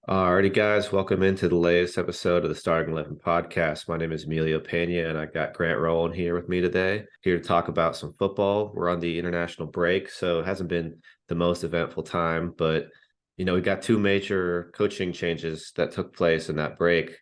Alrighty, guys, welcome into the latest episode of the Starting 11 podcast. My name is Emilio Pena, and I got Grant Rowland here with me today, here to talk about some football. We're on the international break, so it hasn't been the most eventful time, but we got two major coaching changes that took place in that break.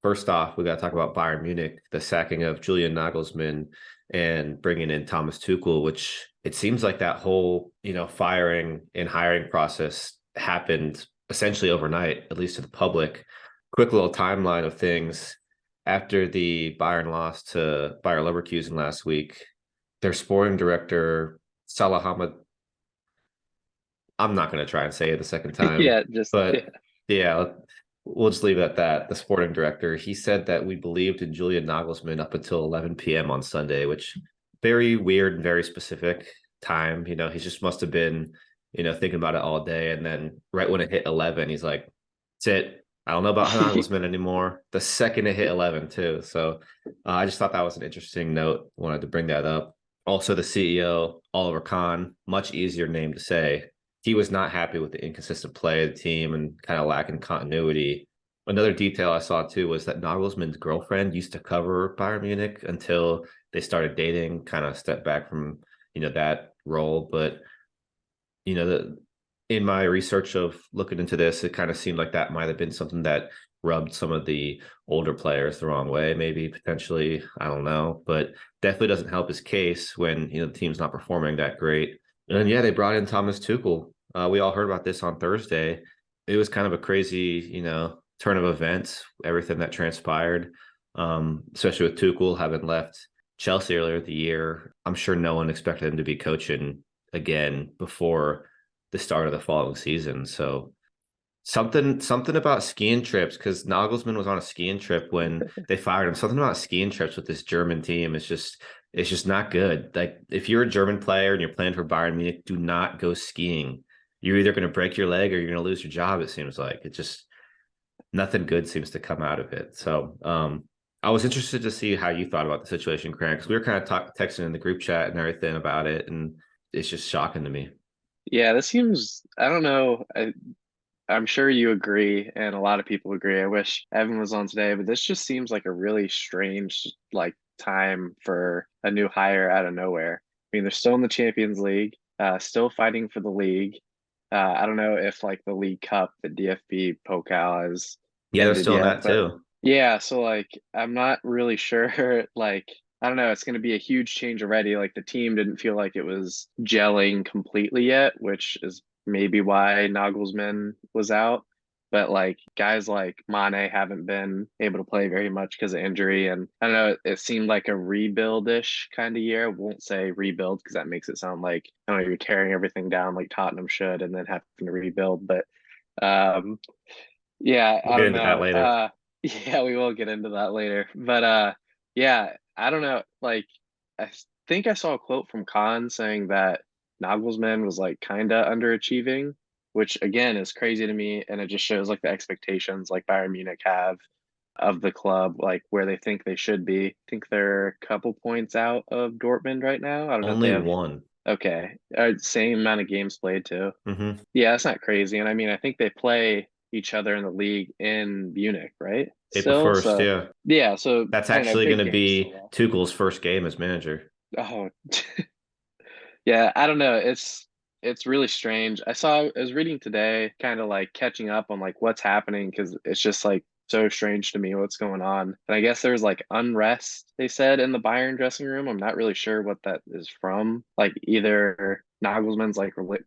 First off, we got to talk about Bayern Munich, the sacking of Julian Nagelsmann and bringing in Thomas Tuchel, which it seems like that whole, firing and hiring process happened essentially overnight, at least to the public. Quick little timeline of things. After the Bayern loss to Bayer Leverkusen last week, their sporting director, Salah Hamid, I'm not going to try and say it the second time, Yeah, just yeah. but yeah, we'll just leave it at that. The sporting director, he said that we believed in Julian Nagelsmann up until 11 p.m. on Sunday, which very weird and very specific time. He just must have been, thinking about it all day. And then right when it hit 11, he's like, that's it. I don't know about Nagelsmann anymore. The second it hit 11 too. So I just thought that was an interesting note. Wanted to bring that up. Also, the CEO, Oliver Kahn, much easier name to say, he was not happy with the inconsistent play of the team and kind of lacking continuity. Another detail I saw too was that Nagelsmann's girlfriend used to cover Bayern Munich until they started dating, kind of stepped back from, that role. But, in my research of looking into this, it kind of seemed like that might have been something that rubbed some of the older players the wrong way, maybe potentially. I don't know, but definitely doesn't help his case when, the team's not performing that great. And yeah, they brought in Thomas Tuchel. We all heard about this on Thursday. It was kind of a crazy, turn of events, everything that transpired, especially with Tuchel having left Chelsea earlier the year. I'm sure no one expected him to be coaching again before the start of the following season. So something about skiing trips, because Nagelsmann was on a skiing trip when they fired him. Something about skiing trips with this German team is just it's just not good. Like if you're a German player and you're playing for Bayern Munich, do not go skiing. You're either going to break your leg or you're going to lose your job. It seems like it just nothing good seems to come out of it. So I was interested to see how you thought about the situation, Grant, because we were kind of texting in the group chat and everything about it, and it's just shocking to me. Yeah, this seems, I don't know. I'm sure you agree, and a lot of people agree. I wish Evan was on today, but this just seems like a really strange time for a new hire out of nowhere. I mean, they're still in the Champions League, still fighting for the league. I don't know if the League Cup, the DFB Pokal has Yeah, they're ended still in yet, that but too. yeah, so I'm not really sure. I don't know, it's going to be a huge change already. Like the team didn't feel like it was gelling completely yet, which is maybe why Nagelsmann was out. But guys like Mane haven't been able to play very much because of injury. And I don't know, it seemed like a rebuild-ish kind of year. I won't say rebuild because that makes it sound like, I don't know, you're tearing everything down like Tottenham should and then having to rebuild. But um yeah, We'll I get don't into that know. later. Yeah, we will get into that later. But yeah, I don't know. I think I saw a quote from Khan saying that Nagelsmann was kind of underachieving, which again is crazy to me, and it just shows the expectations Bayern Munich have of the club, where they think they should be. I think they're a couple points out of Dortmund right now. I don't know if they Only have one. okay, same amount of games played too. Mm-hmm. Yeah, that's not crazy. And I mean, I think they play each other in the league in Munich, right? April Still, 1st, so yeah. yeah, so That's I don't know, actually going big to games still be though. Tuchel's first game as manager. Oh, yeah, I don't know. It's really strange. I was reading today, kind of catching up on what's happening because it's just so strange to me what's going on. And I guess there's unrest, they said, in the Bayern dressing room. I'm not really sure what that is from. Either Nagelsmann's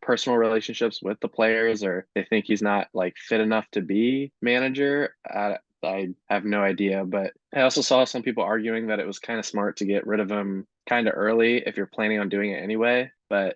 personal relationships with the players, or they think he's not fit enough to be manager. I have no idea, but I also saw some people arguing that it was kind of smart to get rid of him kind of early if you're planning on doing it anyway. But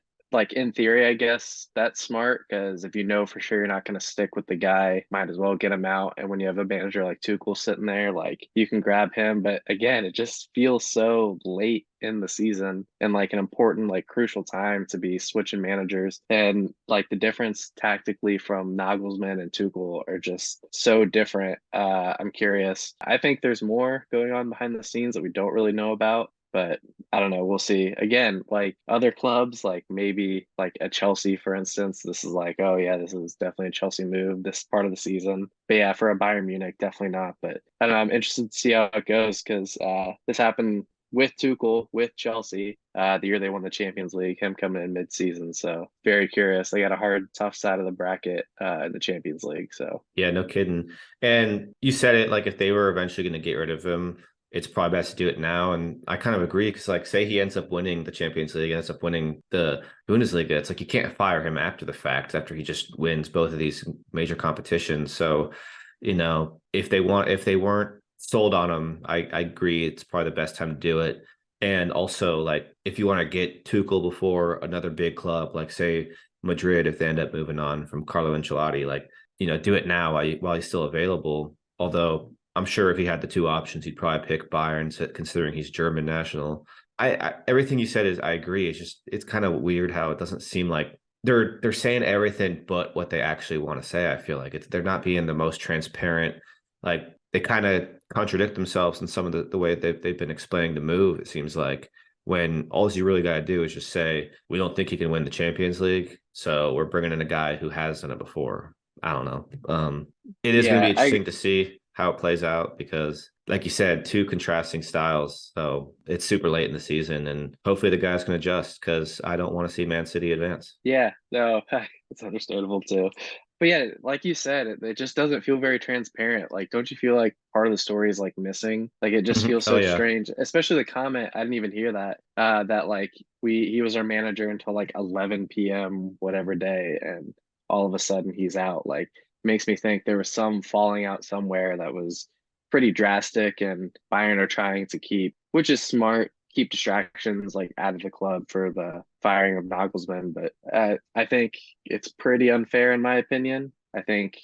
in theory, I guess that's smart because if you know for sure you're not going to stick with the guy, might as well get him out. And when you have a manager like Tuchel sitting there, you can grab him. But again, it just feels so late in the season and an important, crucial time to be switching managers. And the difference tactically from Nagelsmann and Tuchel are just so different. I'm curious. I think there's more going on behind the scenes that we don't really know about. But I don't know. We'll see. Again, like other clubs, like maybe like a Chelsea, for instance, this is like, oh yeah, this is definitely a Chelsea move this part of the season. But yeah, for a Bayern Munich, definitely not. But I don't know. I'm interested to see how it goes because this happened with Tuchel, with Chelsea, the year they won the Champions League, him coming in mid-season. So very curious. They got a hard, tough side of the bracket in the Champions League. So Yeah, no kidding. And you said it like if they were eventually going to get rid of him, it's probably best to do it now. And I kind of agree because, like, say he ends up winning the Champions League, ends up winning the Bundesliga, it's like you can't fire him after the fact, after he just wins both of these major competitions. So, if they weren't sold on him, I agree it's probably the best time to do it. And also, like, if you want to get Tuchel before another big club, like say Madrid, if they end up moving on from Carlo Ancelotti, like do it now while he's still available. Although I'm sure if he had the two options, he'd probably pick Bayern, considering he's German national. Everything you said is I agree. It's kind of weird how it doesn't seem like they're saying everything but what they actually want to say. I feel like they're not being the most transparent. Like they kind of contradict themselves in some of the way they've been explaining the move. It seems like when all you really got to do is just say we don't think he can win the Champions League, so we're bringing in a guy who has done it before. I don't know. It is going to be yeah, interesting to see how it plays out because, like you said, two contrasting styles. So it's super late in the season, and hopefully the guys can adjust because I don't want to see Man City advance. yeah, no, it's understandable too. But yeah, like you said, it just doesn't feel very transparent. Like, don't you feel like part of the story is like missing? Like, it just feels Oh so yeah, strange, especially the comment. I didn't even hear that. That like he was our manager until like 11 p.m. whatever day, and all of a sudden he's out. Like, makes me think there was some falling out somewhere that was pretty drastic, and Bayern are trying to keep, which is smart, keep distractions like out of the club for the firing of Nagelsmann. But I think it's pretty unfair in my opinion. I think,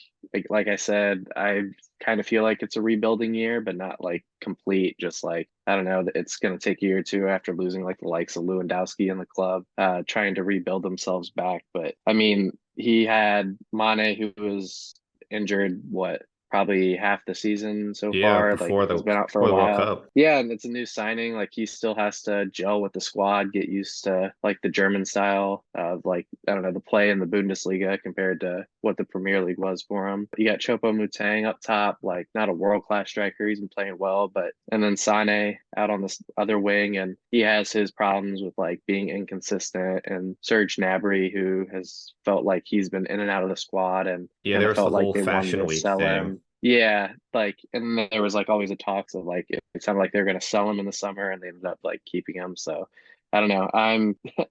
like I said, I kind of feel like it's a rebuilding year, but not like complete. Just like I don't know, it's going to take a year or two after losing like the likes of Lewandowski in the club, trying to rebuild themselves back. But I mean, he had Mane, who was injured, what, probably half the season so yeah. far. Like Before he's been out for a the World while. Cup. Yeah, and it's a new signing. Like he still has to gel with the squad, get used to like the German style of like I don't know the play in the Bundesliga compared to what the Premier League was for him. You got Chopo Mutang up top, like not a world class striker. He's been playing well, but and then Sane out on this other wing, and he has his problems with like being inconsistent. And Serge Gnabry, who has felt like he's been in and out of the squad, and Yeah, kind there of was the felt like whole they wanted Fashion to Week sell thing. him. Yeah, like, and then there was like always a talks of like it sounded like they're gonna sell him in the summer, and they ended up like keeping him. So I don't know. I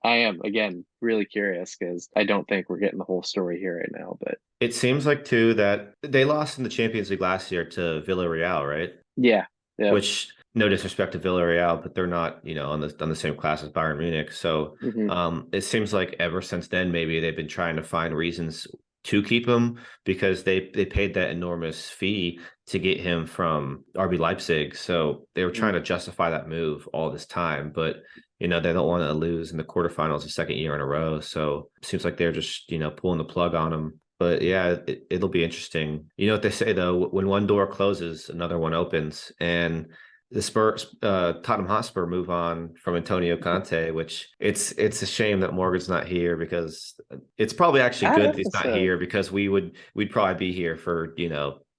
am again really curious because I don't think we're getting the whole story here right now. But It seems like too that they lost in the Champions League last year to Villarreal, right? yeah, yeah, Which no disrespect to Villarreal, but they're not, on the same class as Bayern Munich. So hmm it seems like ever since then, maybe they've been trying to find reasons to keep him because they paid that enormous fee to get him from RB Leipzig. So they were hmm trying to justify that move all this time, but they don't want to lose in the quarterfinals a second year in a row. So it seems like they're just, pulling the plug on him. But yeah, it'll be interesting. You know what they say though, when one door closes, another one opens. And the Spurs, Tottenham Hotspur move on from Antonio Conte, which it's a shame that Morgan's not here because it's probably actually bad good that he's not episode. here because we'd probably be here for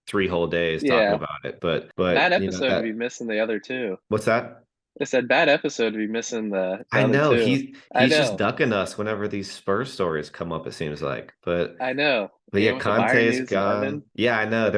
3 whole days talking Yeah, about it. But bad episode to be that missing the other two. what's that? I said bad episode to be missing the I other know two. I he's just know, ducking us whenever these Spurs stories come up. It seems like, I know. but yeah, And with the Bayern Conte's news and gone. Evan, Yeah, I know.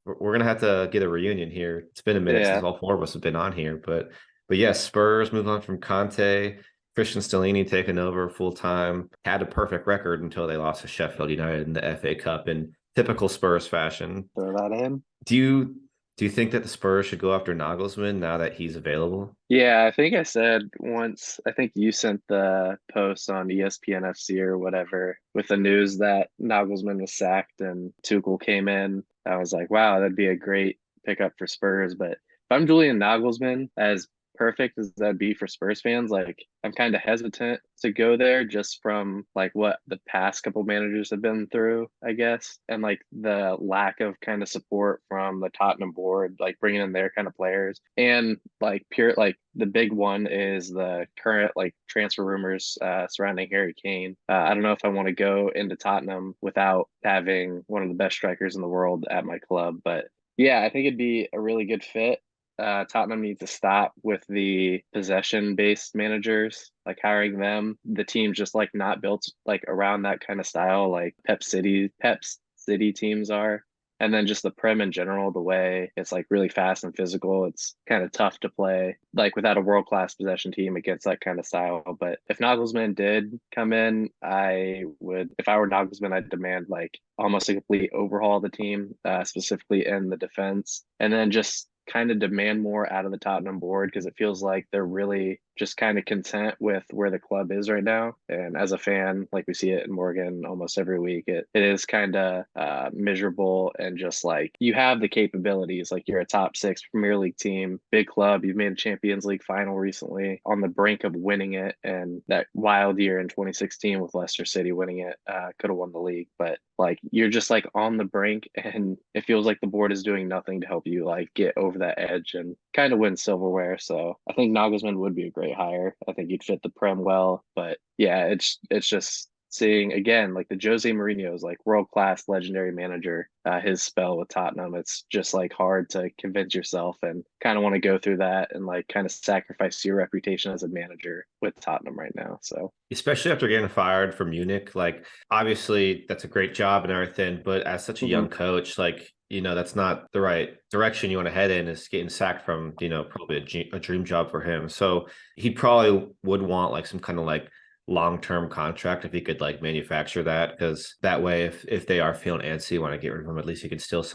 We're gonna have to get a reunion here. It's been a minute since yeah, all four of us have been on here, but yeah, Spurs move on from Conte. Christian Stellini taking over full time. Had a perfect record until they lost to Sheffield United in the FA Cup in typical Spurs fashion. throw that in. Do you do you think that the Spurs should go after Nagelsmann now that he's available? Yeah, I think I said once, I think you sent the post on ESPN FC or whatever with the news that Nagelsmann was sacked and Tuchel came in. I was like, wow, that'd be a great pickup for Spurs. But if I'm Julian Nagelsmann, as perfect as that'd be for Spurs fans, like I'm kind of hesitant to go there just from like what the past couple managers have been through, I guess, and like the lack of kind of support from the Tottenham board, like bringing in their kind of players, and like pure like the big one is the current like transfer rumors surrounding Harry Kane. I don't know if I want to go into Tottenham without having one of the best strikers in the world at my club, but yeah, I think it'd be a really good fit. Tottenham needs to stop with the possession-based managers, like hiring them. The team's just like not built like around that kind of style, like Pep's City teams are. And then just the Prem in general, the way it's like really fast and physical, it's kind of tough to play like without a world-class possession team against that kind of style. But if Nagelsmann did come in, I would, if I were Nagelsmann, I'd demand like almost a complete overhaul of the team, specifically in the defense, and then just kind of demand more out of the Tottenham board because it feels like they're really just kind of content with where the club is right now. And as a fan, like we see it in Morgan almost every week, it is kind of miserable and just like you have the capabilities, like you're a top six Premier League team, big club, you've made a Champions League final recently, on the brink of winning it, and that wild year in 2016 with Leicester City winning it, could have won the league, but like you're just like on the brink and it feels like the board is doing nothing to help you like get over that edge and kind of win silverware. So I think Nagelsmann would be a great hire. I think he'd fit the Prem well, but yeah, it's just seeing again like the Jose Mourinho's like world class legendary manager, his spell with Tottenham. It's just like hard to convince yourself and kind of want to go through that and like kind of sacrifice your reputation as a manager with Tottenham right now. So especially after getting fired from Munich. Like, obviously, that's a great job and everything, but as such a young coach, like, that's not the right direction you want to head in, is getting sacked from, probably a dream job for him. So he probably would want like some kind of like long-term contract if he could like manufacture that, because that way, if they are feeling antsy, want to get rid of him, at least he could still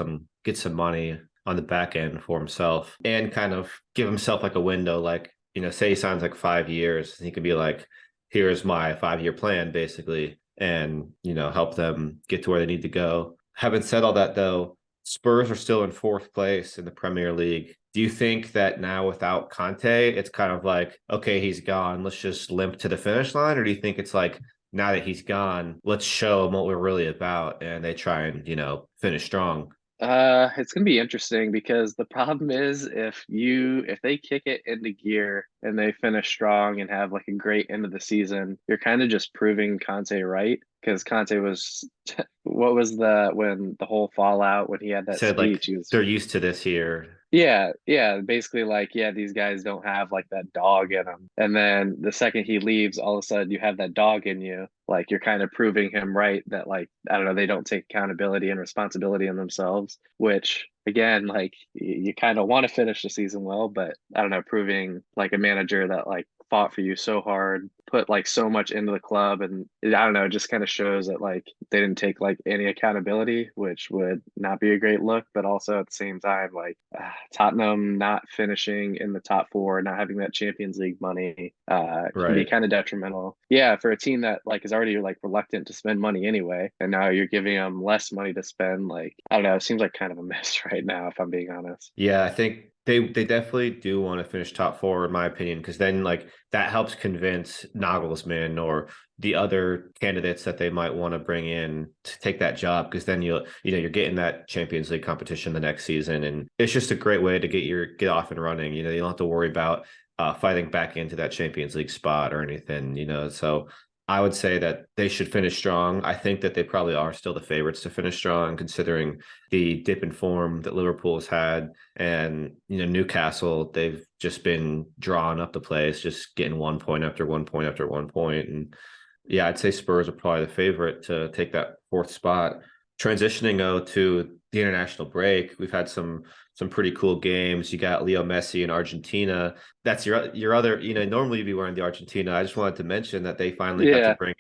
get some money on the back end for himself and kind of give himself like a window, like, say he signs like 5 years, he could be like, here's my 5-year plan, basically, and, help them get to where they need to go. Having said all that, though, Spurs are still in fourth place in the Premier League. Do you think that now without Conte, it's kind of like, okay, he's gone, let's just limp to the finish line? Or do you think it's like, now that he's gone, let's show them what we're really about, and they try and, finish strong? It's gonna be interesting because the problem is if they kick it into gear and they finish strong and have like a great end of the season, you're kind of just proving Conte right. Because Conte was what was when the whole fallout when he had that Said like speech, he was they're used to this here. yeah, yeah, basically like yeah, these guys don't have like that dog in them. And then the second he leaves, all of a sudden you have that dog in you. Like you're kind of proving him right that like I don't know, they don't take accountability and responsibility in themselves, which again, like you kind of want to finish the season well, but I don't know, proving like a manager that like fought for you so hard, put like so much into the club, and I don't know, it just kind of shows that like they didn't take like any accountability, which would not be a great look. But also at the same time, like Tottenham not finishing in the top four, not having that Champions League money, can be Right. kind of detrimental. Yeah, for a team that like is already like reluctant to spend money anyway, and now you're giving them less money to spend. Like I don't know, it seems like kind of a mess right now, if I'm being honest. Yeah, I think they definitely do want to finish top four, in my opinion, because then like that helps convince Nagelsmann or the other candidates that they might want to bring in to take that job, because then you're getting that Champions League competition the next season, and it's just a great way to get off and running. You don't have to worry about fighting back into that Champions League spot or anything. So I would say that they should finish strong. I think that they probably are still the favorites to finish strong, considering the dip in form that Liverpool has had. And, Newcastle, they've just been drawing up the place, just getting 1 point after 1 point after 1 point. And yeah, I'd say Spurs are probably the favorite to take that fourth spot. Transitioning though to the international break, we've had some pretty cool games. You got Leo Messi in Argentina. That's your other, normally you'd be wearing the Argentina. I just wanted to mention that they finally got to Yeah, bring,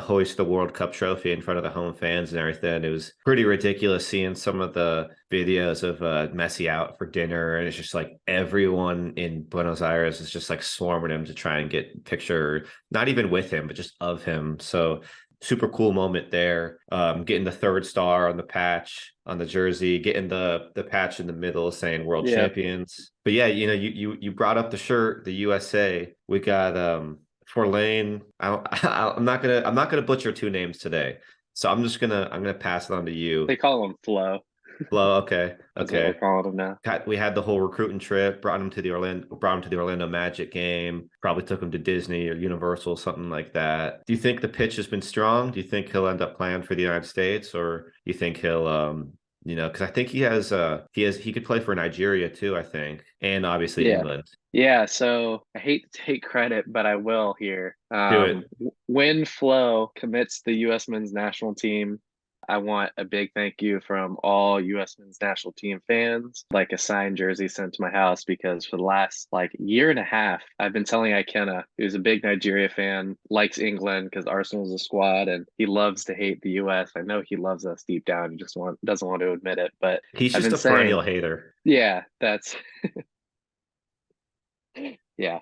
hoist the World Cup trophy in front of the home fans and everything. It was pretty ridiculous seeing some of the videos of Messi out for dinner, and it's just like everyone in Buenos Aires is just like swarming him to try and get a picture, not even with him, but just of him. So super cool moment there. Getting the third star on the patch on the jersey, getting the patch in the middle saying world Yeah, champions. But yeah, you brought up the shirt, the USA. We got Forlane. I'm not gonna butcher two names today. So I'm gonna pass it on to you. they call him Flo. Flo, okay, That's what we're okay. calling him now. We had the whole recruiting trip, brought him to the Orlando Magic game, probably took him to Disney or Universal, something like that. Do you think the pitch has been strong? Do you think he'll end up playing for the United States, or do you think he'll because I think he could play for Nigeria too, I think, and obviously Yeah. England. Yeah, so I hate to take credit, but I will here. Do it. When Flo commits the U.S. men's national team, I want a big thank you from all U.S. men's national team fans, like a signed jersey sent to my house, because for the last like year and a half, I've been telling Ikenna, who's a big Nigeria fan, likes England because Arsenal's a squad, and he loves to hate the U.S. I know he loves us deep down. He just doesn't want to admit it, but He's I've just been a perennial saying, hater. yeah, that's yeah.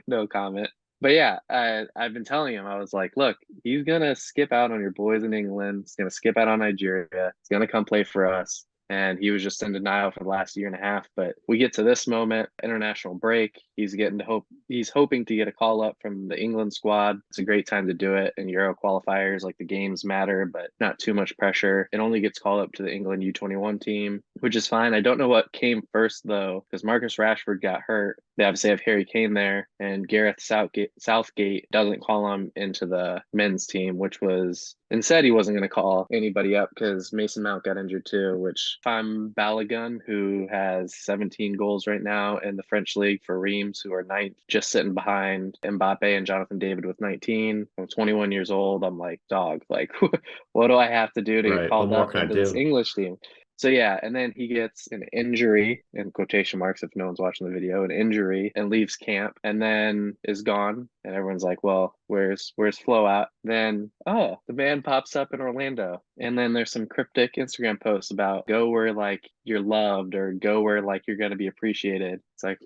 No comment. But yeah, I've been telling him, I was like, look, he's gonna skip out on your boys in England. He's gonna skip out on Nigeria. He's gonna come play for us. And he was just in denial for the last year and a half. But we get to this moment, international break. He's hoping to get a call up from the England squad. It's a great time to do it. And Euro qualifiers, like the games matter, but not too much pressure. It only gets called up to the England U21 team, which is fine. I don't know what came first though, because Marcus Rashford got hurt. They obviously have Harry Kane there, and Gareth Southgate doesn't call him into the men's team, which was, and said he wasn't going to call anybody up because Mason Mount got injured too. Which Folarin Balogun, who has 17 goals right now in the French league for Reims, who are ninth, just sitting behind Mbappe and Jonathan David with 19. I'm 21 years old. I'm like, dog, like, what do I have to do to get Right. What called more up can I into this do? English team? So yeah, and then he gets an injury in quotation marks if no one's watching the video, an injury, and leaves camp and then is gone. And everyone's like, well, where's Flo at? Then the man pops up in Orlando. And then there's some cryptic Instagram posts about go where like you're loved or go where like you're gonna be appreciated. It's like,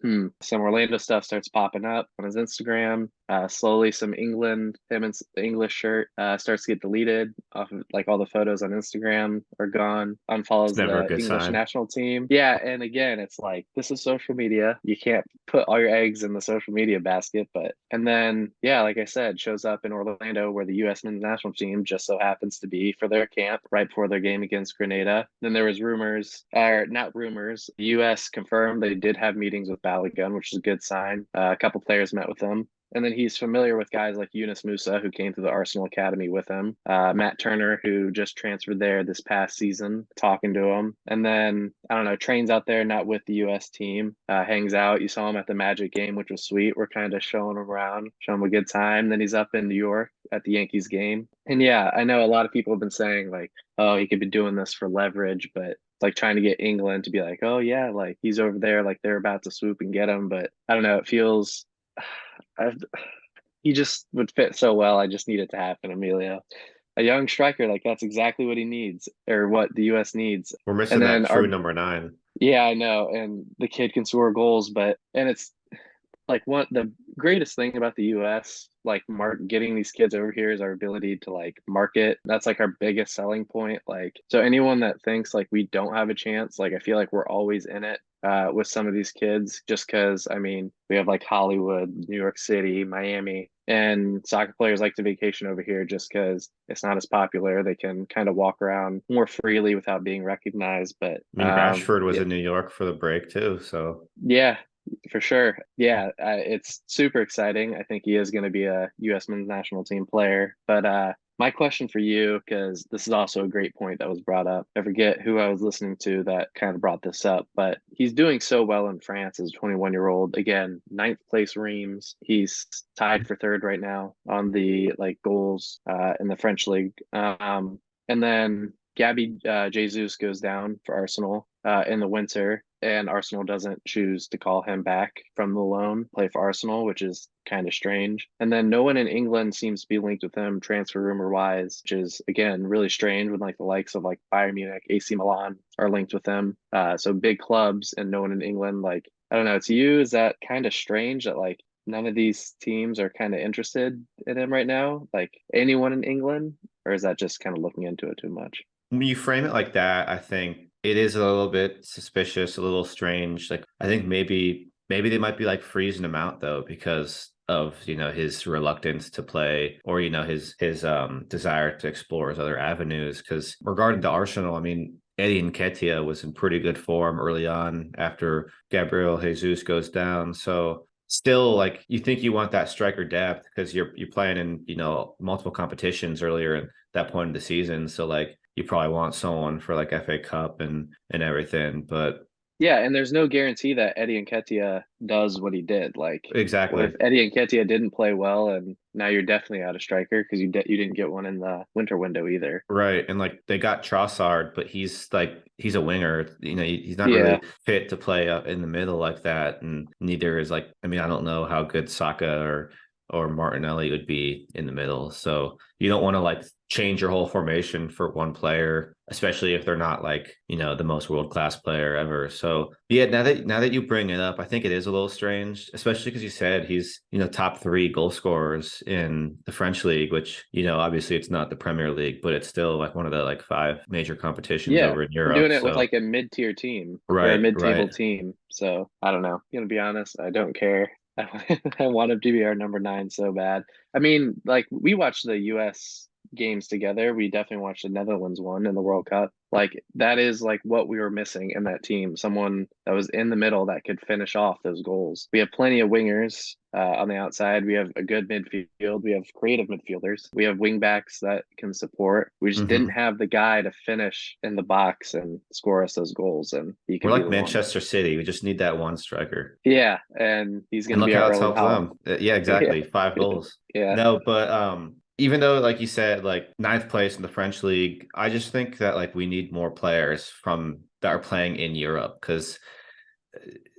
some Orlando stuff starts popping up on his Instagram. Slowly some him in the English shirt starts to get deleted off of like all the photos on Instagram are gone. It's Unfollows never a the good English sign. national team. Yeah, and again, it's like this is social media. You can't put all your eggs in the social media basket, but and then yeah, like I said, shows up in Orlando where the US men's national team just so happens to be for their camp right before their game against Grenada. Then there was rumors, or not rumors, the US confirmed they did have meetings with Balogun, which is a good sign. A couple players met with them. And then he's familiar with guys like Yunus Musa, who came to the Arsenal Academy with him, Matt Turner, who just transferred there this past season, talking to him. And then, I don't know, trains out there, not with the U.S. team, hangs out. You saw him at the Magic game, which was sweet. We're kind of showing him around, showing him a good time. Then he's up in New York at the Yankees game. And yeah, I know a lot of people have been saying, like, oh, he could be doing this for leverage, but like trying to get England to be like, oh yeah, like he's over there, like they're about to swoop and get him. But I don't know, it feels I, he just would fit so well. I just need it to happen, Emilio. A young striker, like that's exactly what he needs or what the US needs. We're And missing that then true our number nine. yeah, I know. And the kid can score goals, but and it's like one the greatest thing about the US, like getting these kids over here is our ability to like market. That's like our biggest selling point. Like so anyone that thinks like we don't have a chance, like I feel like we're always in it with some of these kids just because I mean we have like Hollywood, New York City, Miami, and soccer players like to vacation over here just because it's not as popular. They can kind of walk around more freely without being recognized. But I mean, Rashford was yeah, in New York for the break too, so yeah, for sure. Yeah, it's super exciting. I think he is going to be a U.S. men's national team player. But my question for you, because this is also a great point that was brought up. I forget who I was listening to that kind of brought this up, but he's doing so well in France as a 21-year-old. Again, ninth place Reims. He's tied for third right now on the like goals in the French league. And then Gabby Jesus goes down for Arsenal in the winter, and Arsenal doesn't choose to call him back from the loan, play for Arsenal, which is kind of strange. And then no one in England seems to be linked with him transfer rumor wise, which is again really strange when like the likes of like Bayern Munich, AC Milan are linked with him. So big clubs and no one in England. Like I don't know, to you, is that kind of strange that like none of these teams are kind of interested in him right now? Like anyone in England, or is that just kind of looking into it too much? When you frame it like that, I think it is a little bit suspicious, a little strange. Like I think maybe they might be like freezing him out though because of his reluctance to play or his desire to explore his other avenues. Because regarding the Arsenal, I mean, Eddie Nketiah was in pretty good form early on after Gabriel Jesus goes down. So still like you think you want that striker depth because you're playing in multiple competitions earlier in that point of the season. So like you probably want someone for like FA Cup and everything. But Yeah, and there's no guarantee that Eddie Nketiah does what he did. Like, what if exactly. Eddie Nketiah didn't play well, and now you're definitely out of striker because you didn't get one in the winter window either. Right. And like they got Trossard, but he's a winger. He's not Yeah, really fit to play up in the middle like that. And neither is like, I mean, I don't know how good Saka or Martinelli would be in the middle. So you don't want to like change your whole formation for one player, especially if they're not like, the most world-class player ever. So yeah, now that you bring it up, I think it is a little strange, especially because you said he's, top three goal scorers in the French league, which, obviously it's not the Premier League, but it's still like one of the like five major competitions yeah, over in and Europe. doing it with So like a mid-tier team or a right, mid-table right. team. So I don't know. Gonna be honest, I don't care. I want him to be our number nine so bad. I mean, like we watched the U.S. games together. We definitely watched the Netherlands one in the World Cup. Like that is like what we were missing in that team. Someone that was in the middle that could finish off those goals. We have plenty of wingers on the outside. We have a good midfield. We have creative midfielders. We have wing backs that can support. We just didn't Hmm. have the guy to finish in the box and score us those goals, and he We're could be like the one. Manchester City. We just need that one striker. Yeah, and he's going And to look be our how it's early helped call. them. Yeah, Yeah, exactly. 5 goals. yeah, No, but even though like you said, like ninth place in the French league, I just think that like we need more players from that are playing in Europe because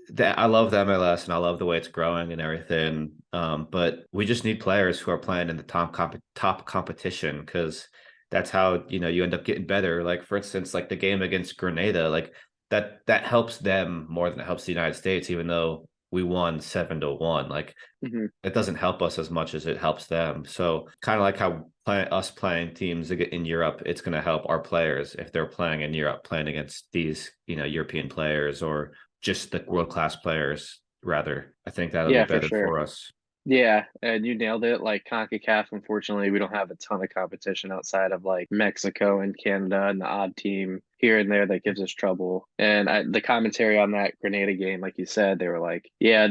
that I love the MLS and I love the way it's growing and everything. But we just need players who are playing in the top competition because that's how you end up getting better. Like for instance, like the game against Grenada, like that helps them more than it helps the United States, even though we won 7-1. Like hmm it doesn't help us as much as it helps them. So kind of like how us playing teams in Europe, it's going to help our players if they're playing in Europe, playing against these European players or just the world class players. Rather, I think that'll be yeah, for better sure. for us. Yeah, and you nailed it. Like CONCACAF, unfortunately, we don't have a ton of competition outside of like Mexico and Canada and the odd team here and there that gives us trouble. And the commentary on that Grenada game, like you said, they were like, yeah,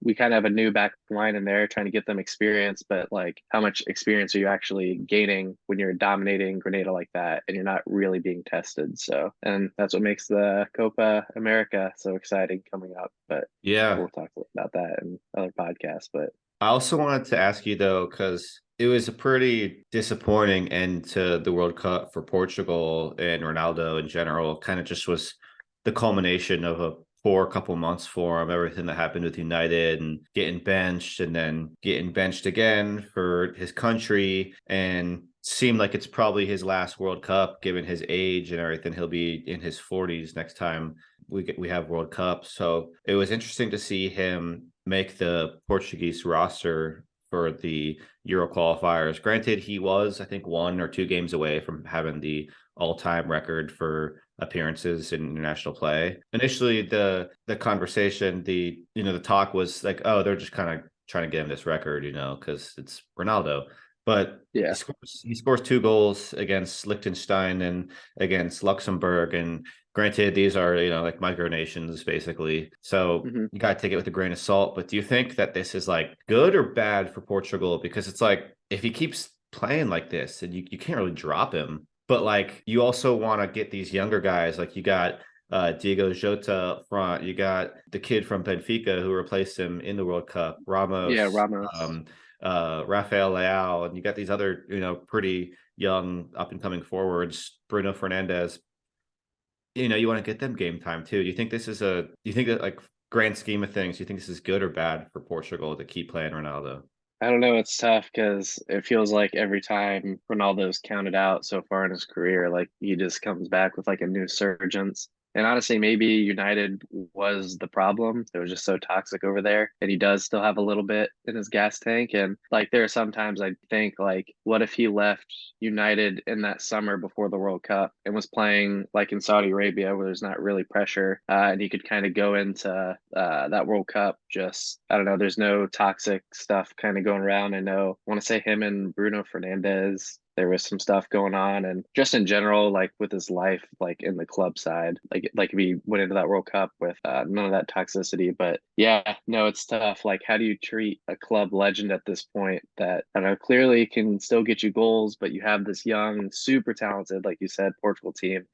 we kind of have a new back line in there trying to get them experience, but like how much experience are you actually gaining when you're dominating Grenada like that and you're not really being tested? So, and that's what makes the Copa America so exciting coming up. But Yeah. we'll talk about that in other podcasts. But I also wanted to ask you though, because it was a pretty disappointing end to the World Cup for Portugal and Ronaldo in general. Kind of just was the culmination of a poor couple months for him, everything that happened with United and getting benched and then getting benched again for his country and seemed like it's probably his last World Cup given his age and everything. He'll be in his 40s next time we have World Cup. So it was interesting to see him make the Portuguese roster for the Euro qualifiers. Granted, he was, I think, 1 or 2 games away from having the all-time record for appearances in international play. Initially, the conversation, the talk was like, oh, they're just kind of trying to get him this record, because it's Ronaldo. But yeah. he scores 2 goals against Liechtenstein and against Luxembourg, and granted, these are, like micronations basically. So hmm you got to take it with a grain of salt. But do you think that this is like good or bad for Portugal? Because it's like if he keeps playing like this, and you can't really drop him. But like you also want to get these younger guys. Like you got Diego Jota up front. You got the kid from Benfica who replaced him in the World Cup, Yeah, Ramos, Ramos. Rafael Leao, and you got these other, pretty young up and coming forwards, Bruno Fernandez. You want to get them game time too. Do you think that like grand scheme of things, do you think this is good or bad for Portugal to keep playing Ronaldo? I don't know. It's tough because it feels like every time Ronaldo's counted out so far in his career, like he just comes back with like a new surgence. And honestly, maybe United was the problem. It was just so toxic over there. And he does still have a little bit in his gas tank. And like there are sometimes I think like, what if he left United in that summer before the World Cup and was playing like in Saudi Arabia where there's not really pressure, and he could kind of go into that World Cup just I don't know. There's no toxic stuff kind of going around. I want to say him and Bruno Fernandez, there was some stuff going on, and just in general like with his life like in the club side, like if he went into that World Cup with none of that toxicity. But yeah, no, it's tough. Like how do you treat a club legend at this point that I don't know clearly can still get you goals, but you have this young super talented, like you said, Portugal team,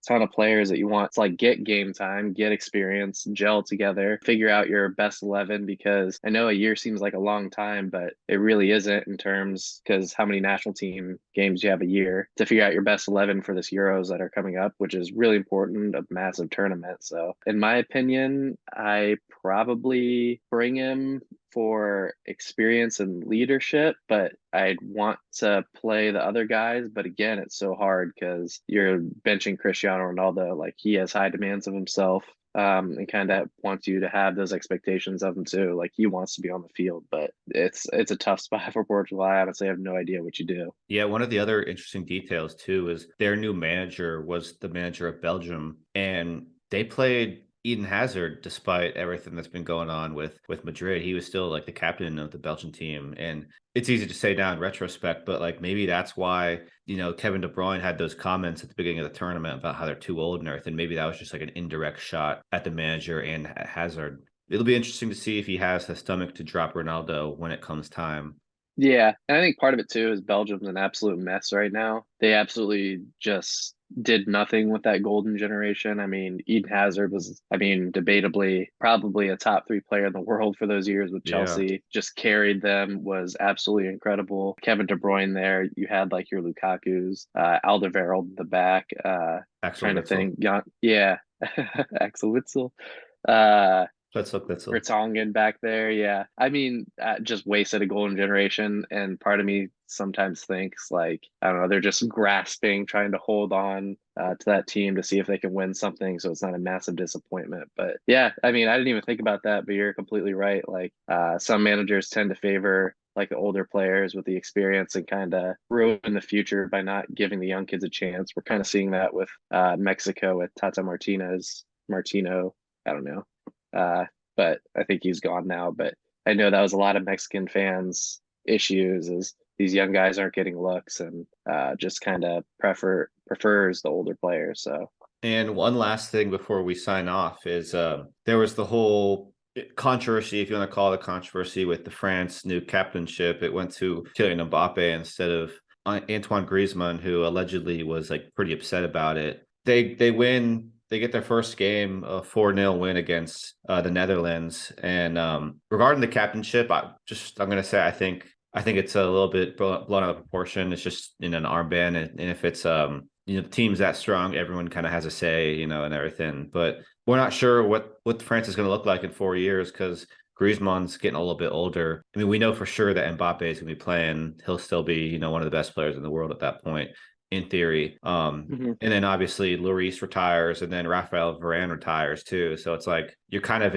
ton of players that you want to like get game time, get experience, gel together, figure out your best 11, because I know a year seems like a long time, but it really isn't in terms because how many national team games you have a year to figure out your best 11 for this Euros that are coming up, which is really important, a massive tournament. So in my opinion, I probably bring him for experience and leadership, but I'd want to play the other guys. But again, it's so hard because you're benching Cristiano Ronaldo. Like he has high demands of himself, and kind of wants you to have those expectations of him too. Like he wants to be on the field, but it's a tough spot for Portugal. I honestly have no idea what you do. Yeah, one of the other interesting details too is their new manager was the manager of Belgium, and they played Eden Hazard despite everything that's been going on with Madrid. He was still like the captain of the Belgian team, and it's easy to say now in retrospect, but like maybe that's why Kevin De Bruyne had those comments at the beginning of the tournament about how they're too old and everything. Maybe that was just like an indirect shot at the manager and Hazard. It'll be interesting to see if he has the stomach to drop Ronaldo when it comes time. Yeah, and I think part of it too is Belgium's an absolute mess right now. They absolutely just did nothing with that golden generation. I mean, Eden Hazard was, I mean, debatably probably a top three player in the world for those years with Yeah, Chelsea. Just carried them, was absolutely incredible. Kevin De Bruyne there, you had like your Lukaku's, Alderweireld in the back, Axel trying to Witsel. think, yeah, Axel Witsel. Uh, Let's look. That's a Vertonghen back there. Yeah. I mean, just wasted a golden generation. And part of me sometimes thinks like, I don't know, they're just grasping, trying to hold on to that team to see if they can win something. So it's not a massive disappointment. But yeah, I mean, I didn't even think about that, but you're completely right. Like some managers tend to favor like the older players with the experience and kind of ruin the future by not giving the young kids a chance. We're kind of seeing that with Mexico with Tata Martino. I don't know. Uh, but I think he's gone now. But I know that was a lot of Mexican fans' issues is these young guys aren't getting looks and just kind of prefers the older players. So And one last thing before we sign off is there was the whole controversy, if you want to call it a controversy, with the France new captainship. It went to Kylian Mbappe instead of Antoine Griezmann, who allegedly was like pretty upset about it. They win. They get their first game, a 4-0 win against the Netherlands. And regarding the captainship, I'm going to say I think it's a little bit blown out of proportion. It's just in an armband, and if it's the team's that strong, everyone kind of has a say, and everything. But we're not sure what France is going to look like in 4 years because Griezmann's getting a little bit older. I mean, we know for sure that Mbappe is going to be playing. He'll still be, one of the best players in the world at that point, in theory. Mhm. And then obviously Lloris retires, and then Raphael Varane retires too. So it's like you're kind of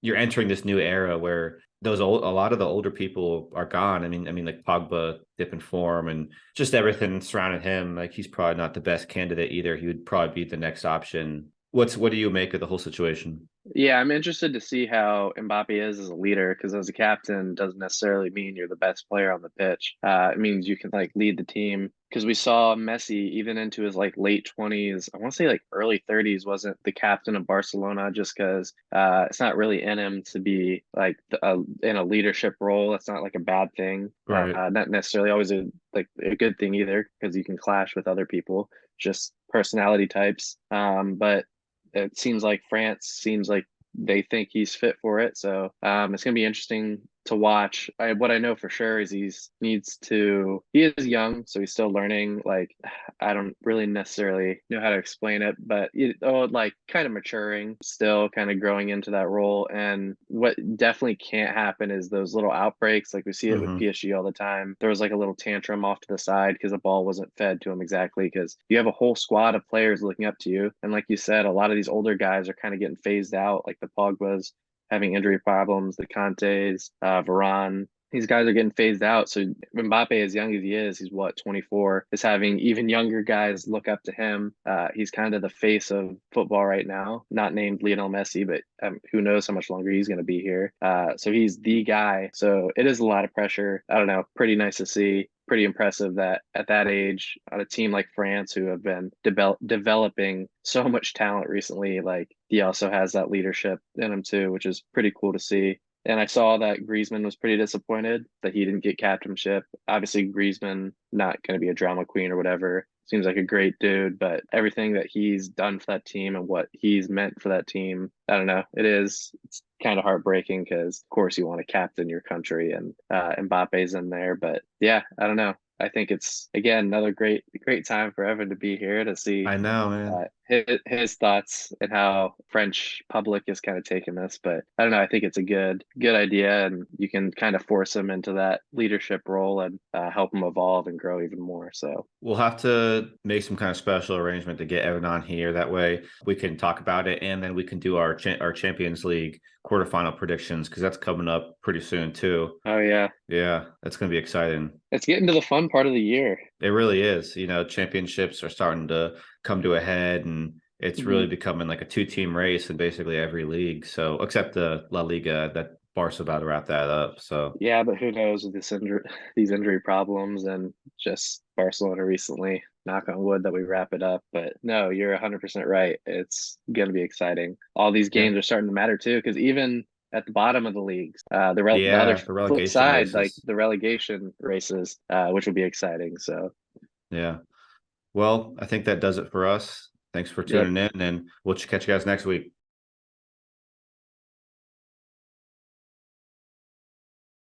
you're entering this new era where a lot of the older people are gone. I mean, like Pogba dip in form and just everything surrounding him. Like he's probably not the best candidate either. He would probably be the next option. What do you make of the whole situation? Yeah, I'm interested to see how Mbappe is as a leader because as a captain doesn't necessarily mean you're the best player on the pitch. It means you can like lead the team because we saw Messi even into his like late 20s. I want to say like early 30s wasn't the captain of Barcelona just because it's not really in him to be like in a leadership role. That's not like a bad thing. Right. Not necessarily always a good thing either because you can clash with other people, just personality types. But it seems like France seems like they think he's fit for it. So it's going to be interesting to watch. What I know for sure is he is young, so he's still learning. Like I don't really necessarily know how to explain it, but like kind of maturing, still kind of growing into that role. And what definitely can't happen is those little outbreaks. Like we see it with Hmm. PSG all the time. There was like a little tantrum off to the side because the ball wasn't fed to him exactly. Because you have a whole squad of players looking up to you, and like you said, a lot of these older guys are kind of getting phased out, like the Pogba's having injury problems, the Contes, Varane. These guys are getting phased out. So Mbappe, as young as he is, he's what, 24, is having even younger guys look up to him. He's kind of the face of football right now, not named Lionel Messi, but who knows how much longer he's going to be here. So he's the guy. So it is a lot of pressure. I don't know, pretty nice to see, pretty impressive that at that age on a team like France who have been developing so much talent recently, like he also has that leadership in him too, which is pretty cool to see. And I saw that Griezmann was pretty disappointed that he didn't get captainship. Obviously, Griezmann not going to be a drama queen or whatever. Seems like a great dude, but everything that he's done for that team and what he's meant for that team, I don't know. It's kind of heartbreaking because, of course, you want to captain your country, and Mbappe's in there. But yeah, I don't know. I think it's again another great time for Evan to be here to see I know, man. his thoughts and how French public is kind of taking this. But I don't know. I think it's a good idea, and you can kind of force him into that leadership role and help him evolve and grow even more. So We'll have to make some kind of special arrangement to get Evan on here. That way we can talk about it, and then we can do our Champions League quarterfinal predictions because that's coming up pretty soon too. oh yeah, Yeah, that's going to be exciting. it's getting to the fun part of the year. It really is. Championships are starting to come to a head, and it's Mhm. really becoming like a two-team race in basically every league. So, except the La Liga, that Barca about to wrap that up. So, Yeah, but who knows with these injury problems and just Barcelona recently. Knock on wood that we wrap it up. But no, you're 100% right. It's going to be exciting. All these yeah, games are starting to matter too, because even at the bottom of the leagues, the other yeah, the flip relegation side, like races. the relegation races, which will be exciting. So, Yeah. Well, I think that does it for us. Thanks for yep. tuning in, and we'll catch you guys next week.